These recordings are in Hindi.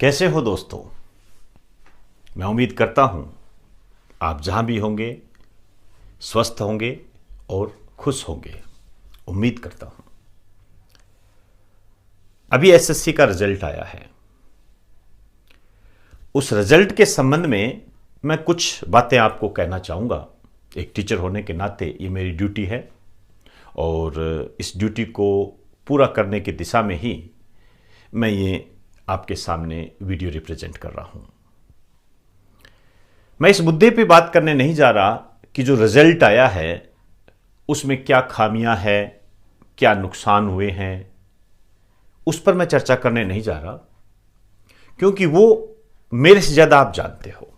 कैसे हो दोस्तों। मैं उम्मीद करता हूं आप जहां भी होंगे स्वस्थ होंगे और खुश होंगे। उम्मीद करता हूं। अभी एसएससी का रिजल्ट आया है। उस रिजल्ट के संबंध में मैं कुछ बातें आपको कहना चाहूंगा। एक टीचर होने के नाते ये मेरी ड्यूटी है और इस ड्यूटी को पूरा करने की दिशा में ही मैं ये आपके सामने वीडियो रिप्रेजेंट कर रहा हूं। मैं इस मुद्दे पे बात करने नहीं जा रहा कि जो रिजल्ट आया है उसमें क्या खामियां हैं, क्या नुकसान हुए हैं, उस पर मैं चर्चा करने नहीं जा रहा, क्योंकि वो मेरे से ज्यादा आप जानते हो।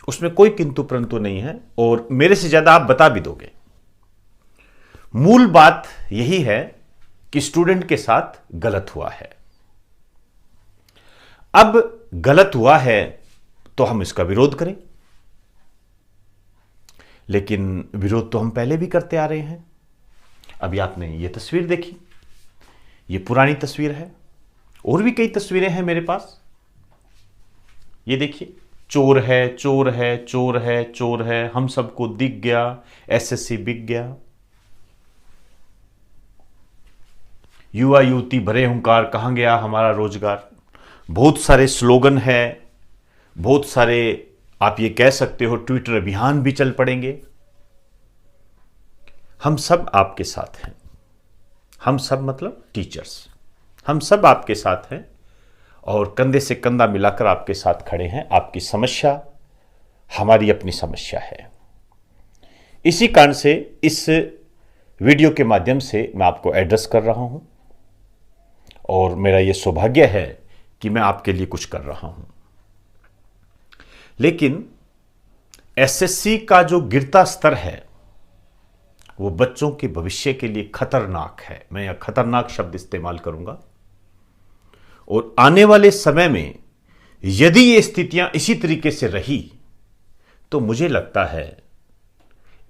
उसमें कोई किंतु परंतु नहीं है और मेरे से ज्यादा आप बता भी दोगे। मूल बात यही है कि स्टूडेंट के साथ गलत हुआ है। अब गलत हुआ है तो हम इसका विरोध करें, लेकिन विरोध तो हम पहले भी करते आ रहे हैं। अभी आपने ये तस्वीर देखी, ये पुरानी तस्वीर है, और भी कई तस्वीरें हैं मेरे पास। ये देखिए, चोर है, चोर है, चोर है, चोर है, हम सबको दिख गया, एसएससी बिक गया, युवा युवती भरे हुंकार, कहां गया हमारा रोजगार। बहुत सारे स्लोगन है, बहुत सारे आप ये कह सकते हो ट्विटर अभियान भी चल पड़ेंगे। हम सब आपके साथ हैं। हम सब मतलब टीचर्स, हम सब आपके साथ हैं और कंधे से कंधा मिलाकर आपके साथ खड़े हैं। आपकी समस्या हमारी अपनी समस्या है। इसी कारण से इस वीडियो के माध्यम से मैं आपको एड्रेस कर रहा हूं और मेरा यह सौभाग्य है कि मैं आपके लिए कुछ कर रहा हूं। लेकिन एसएससी का जो गिरता स्तर है वो बच्चों के भविष्य के लिए खतरनाक है। मैं यह खतरनाक शब्द इस्तेमाल करूंगा। और आने वाले समय में यदि ये स्थितियां इसी तरीके से रही तो मुझे लगता है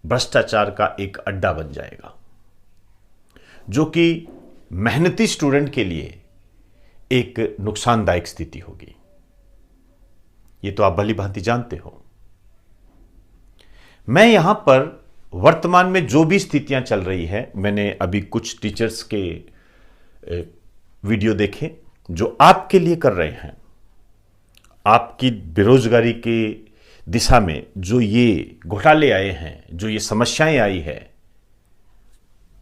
भ्रष्टाचार का एक अड्डा बन जाएगा, जो कि मेहनती स्टूडेंट के लिए एक नुकसानदायक स्थिति होगी। ये तो आप भली भांति जानते हो। मैं यहां पर वर्तमान में जो भी स्थितियां चल रही है, मैंने अभी कुछ टीचर्स के वीडियो देखे जो आपके लिए कर रहे हैं। आपकी बेरोजगारी के दिशा में जो ये घोटाले आए हैं, जो ये समस्याएं आई है,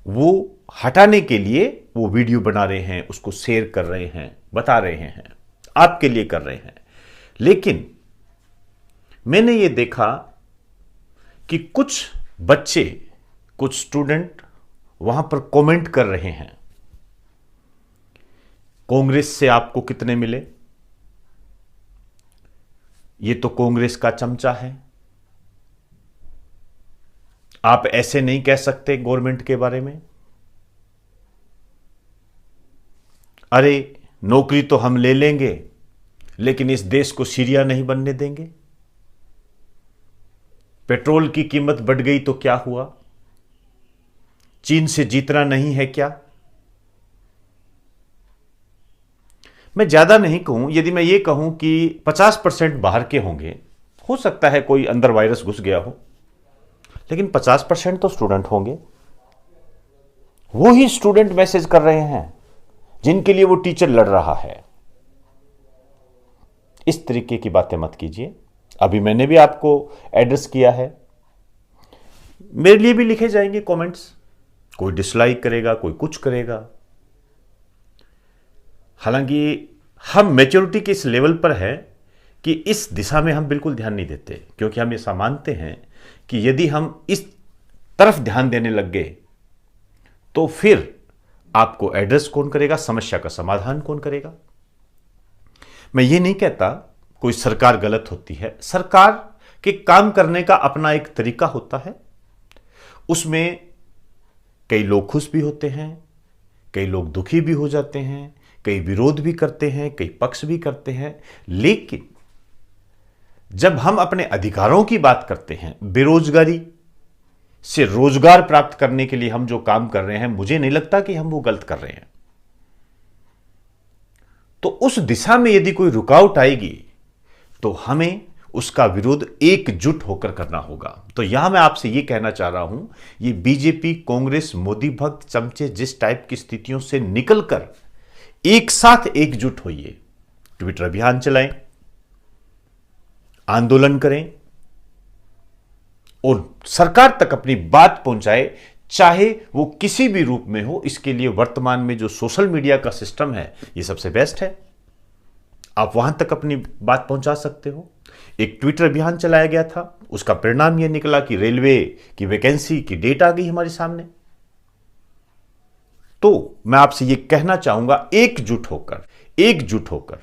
वो हटाने के लिए वो वीडियो बना रहे हैं, उसको शेयर कर रहे हैं, बता रहे हैं, आपके लिए कर रहे हैं। लेकिन मैंने ये देखा कि कुछ बच्चे, कुछ स्टूडेंट वहां पर कमेंट कर रहे हैं, कांग्रेस से आपको कितने मिले, ये तो कांग्रेस का चमचा है, आप ऐसे नहीं कह सकते गवर्नमेंट के बारे में, अरे नौकरी तो हम ले लेंगे लेकिन इस देश को सीरिया नहीं बनने देंगे, पेट्रोल की कीमत बढ़ गई तो क्या हुआ, चीन से जीतना नहीं है क्या। मैं ज्यादा नहीं कहूं, यदि मैं ये कहूं कि 50% बाहर के होंगे, हो सकता है कोई अंदर वायरस घुस गया हो, लेकिन 50% तो स्टूडेंट होंगे। वो ही स्टूडेंट मैसेज कर रहे हैं जिनके लिए वो टीचर लड़ रहा है। इस तरीके की बातें मत कीजिए। अभी मैंने भी आपको एड्रेस किया है, मेरे लिए भी लिखे जाएंगे कमेंट्स, कोई डिसलाइक करेगा, कोई कुछ करेगा। हालांकि हम मैच्योरिटी के इस लेवल पर है कि इस दिशा में हम बिल्कुल ध्यान नहीं देते, क्योंकि हम ऐसा मानते हैं कि यदि हम इस तरफ ध्यान देने लग गए तो फिर आपको एड्रेस कौन करेगा, समस्या का समाधान कौन करेगा। मैं ये नहीं कहता कोई सरकार गलत होती है, सरकार के काम करने का अपना एक तरीका होता है। उसमें कई लोग खुश भी होते हैं, कई लोग दुखी भी हो जाते हैं, कई विरोध भी करते हैं, कई पक्ष भी करते हैं। लेकिन जब हम अपने अधिकारों की बात करते हैं, बेरोजगारी से रोजगार प्राप्त करने के लिए हम जो काम कर रहे हैं, मुझे नहीं लगता कि हम वो गलत कर रहे हैं। तो उस दिशा में यदि कोई रुकावट आएगी तो हमें उसका विरोध एकजुट होकर करना होगा। तो यहां मैं आपसे यह कहना चाह रहा हूं, ये बीजेपी, कांग्रेस, मोदी भक्त चमचे जिस टाइप की स्थितियों से निकलकर एक साथ एकजुट होइए, ट्विटर अभियान चलाएं, आंदोलन करें और सरकार तक अपनी बात पहुंचाए, चाहे वो किसी भी रूप में हो। इसके लिए वर्तमान में जो सोशल मीडिया का सिस्टम है ये सबसे बेस्ट है, आप वहां तक अपनी बात पहुंचा सकते हो। एक ट्विटर अभियान चलाया गया था, उसका परिणाम यह निकला कि रेलवे की वैकेंसी की डेट आ गई हमारे सामने। तो मैं आपसे यह कहना चाहूंगा, एकजुट होकर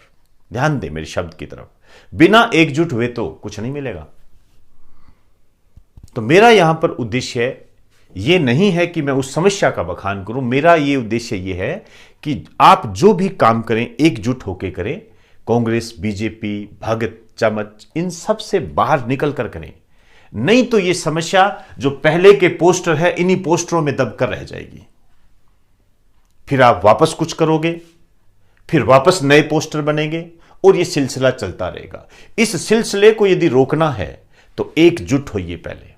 ध्यान दें मेरे शब्द की तरफ, बिना एकजुट हुए तो कुछ नहीं मिलेगा। तो मेरा यहां पर उद्देश्य यह नहीं है कि मैं उस समस्या का बखान करूं, मेरा यह उद्देश्य यह है कि आप जो भी काम करें एकजुट होकर करें। कांग्रेस, बीजेपी, भगत, चमच, इन सब से बाहर निकल कर करें, नहीं तो यह समस्या जो पहले के पोस्टर है इन्हीं पोस्टरों में दबकर रह जाएगी। फिर आप वापस कुछ करोगे, फिर वापस नए पोस्टर बनेंगे और यह सिलसिला चलता रहेगा। इस सिलसिले को यदि रोकना है तो एकजुट होइए, पहले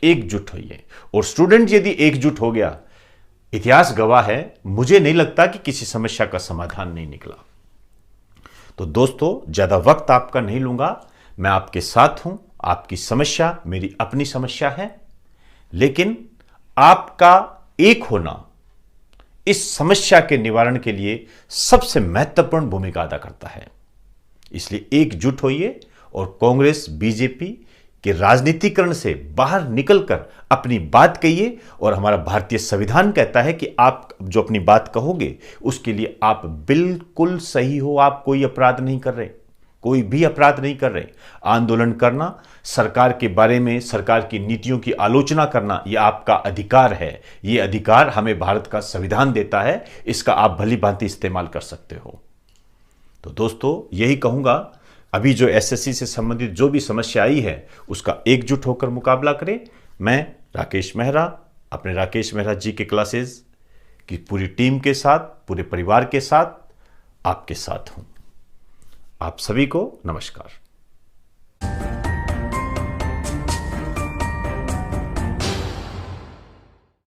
एकजुट होइए। और स्टूडेंट यदि एकजुट हो गया, इतिहास गवाह है, मुझे नहीं लगता कि किसी समस्या का समाधान नहीं निकला। तो दोस्तों, ज्यादा वक्त आपका नहीं लूंगा, मैं आपके साथ हूं। आपकी समस्या मेरी अपनी समस्या है, लेकिन आपका एक होना इस समस्या के निवारण के लिए सबसे महत्वपूर्ण भूमिका अदा करता है। इसलिए एकजुट होइए और कांग्रेस, बीजेपी के राजनीतिकरण से बाहर निकलकर अपनी बात कहिए। और हमारा भारतीय संविधान कहता है कि आप जो अपनी बात कहोगे उसके लिए आप बिल्कुल सही हो, आप कोई अपराध नहीं कर रहे, कोई भी अपराध नहीं कर रहे। आंदोलन करना, सरकार के बारे में, सरकार की नीतियों की आलोचना करना, यह आपका अधिकार है। यह अधिकार हमें भारत का संविधान देता है, इसका आप भली भांति इस्तेमाल कर सकते हो। तो दोस्तों, यही कहूंगा, अभी जो एसएससी से संबंधित जो भी समस्या आई है उसका एकजुट होकर मुकाबला करें। मैं राकेश मेहरा, अपने राकेश मेहरा जी के क्लासेस की पूरी टीम के साथ, पूरे परिवार के साथ आपके साथ हूं। आप सभी को नमस्कार।